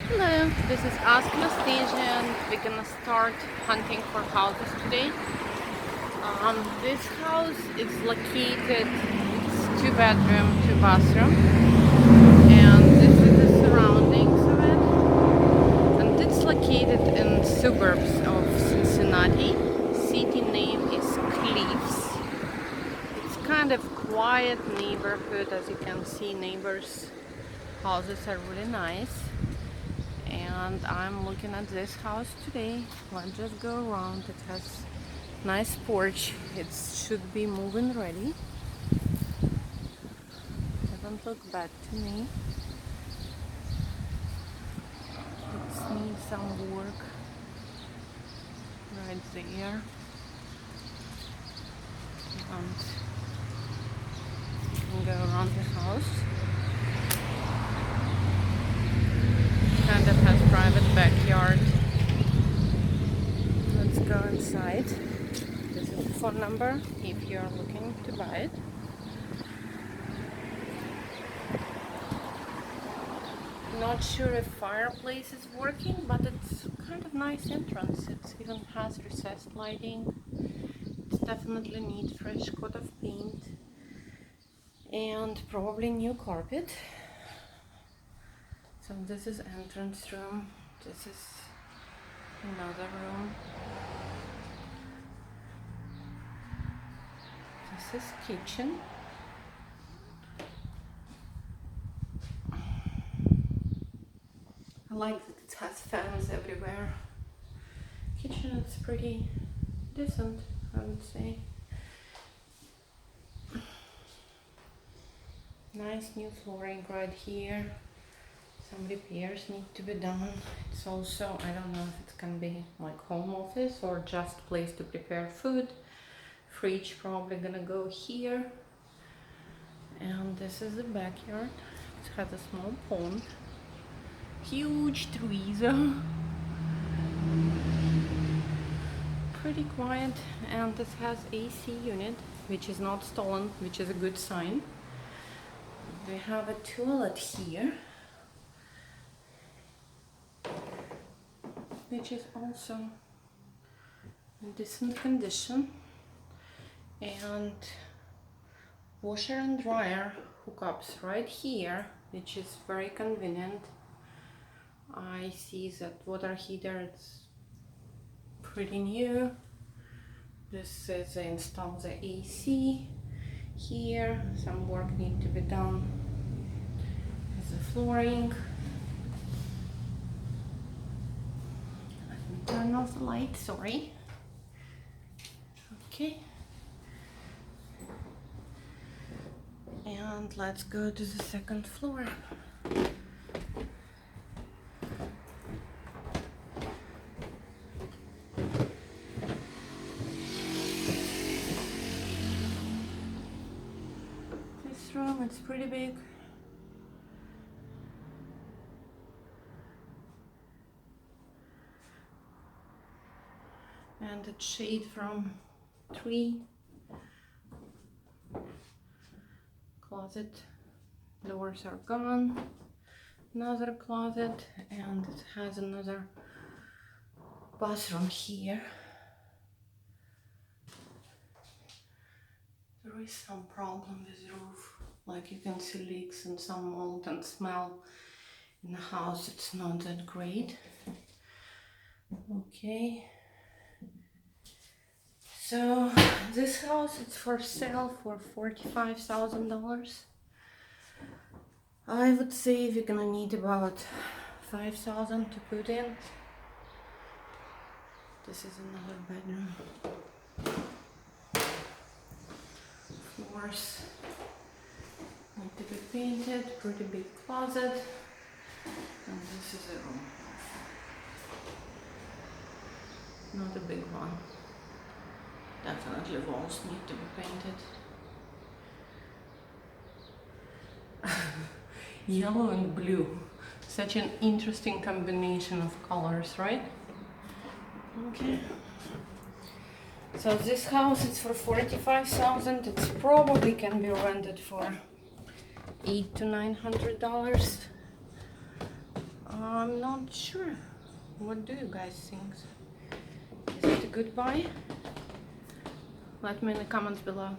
Hello, this is Ask Anastasia and we're gonna start hunting for houses today. This house is located, it's 2 bedroom, 2 bathroom, and this is the surroundings of it. And it's located in suburbs of Cincinnati. City name is Cliffs. It's kind of quiet neighborhood, as you can see. Neighbors' houses are really nice. And I'm looking at this house today. Let's just go around. It has nice porch. It should be move-in ready. Doesn't look bad to me. It needs some work right there. And you can go around the house. Kind of has private backyard. Let's go inside. This is the phone number if you're looking to buy it. Not sure if fireplace is working, but it's kind of nice entrance. It even has recessed lighting. It definitely needs fresh coat of paint and probably new carpet. So this is entrance room. This is another room. This is kitchen. I like that it has fans everywhere. Kitchen is pretty decent, I would say. Nice new flooring right here. Some repairs need to be done. It's also, I don't know if it can be like home office or just place to prepare food. Fridge probably gonna go here. And this is the backyard. It has a small pond. Huge trees. Pretty quiet. And this has AC unit, which is not stolen, which is a good sign. We have a toilet here, which is also in decent condition, and washer and dryer hookups right here, which is very convenient. I see that water heater, it's pretty new. This is install the AC here. Some work need to be done with the flooring. Turn off the light, sorry. Okay. And let's go to the second floor. This room, it's pretty big. And it's shade from tree. Closet doors are gone. Another closet, and it has another bathroom here. There is some problem with the roof, like you can see leaks and some mold and smell in the house. It's not that great. Okay. So this house is for sale for $45,000. I would say we're gonna need about $5,000 to put in. This is another bedroom. Floors need to be painted. Pretty big closet. And this is a room. Not a big one. Definitely walls need to be painted. Yellow and blue. Such an interesting combination of colors, right? Okay. So this house is for $45,000. It probably can be rented for $800 to $900. I'm not sure. What do you guys think? Is it a good buy? Let me in the comments below.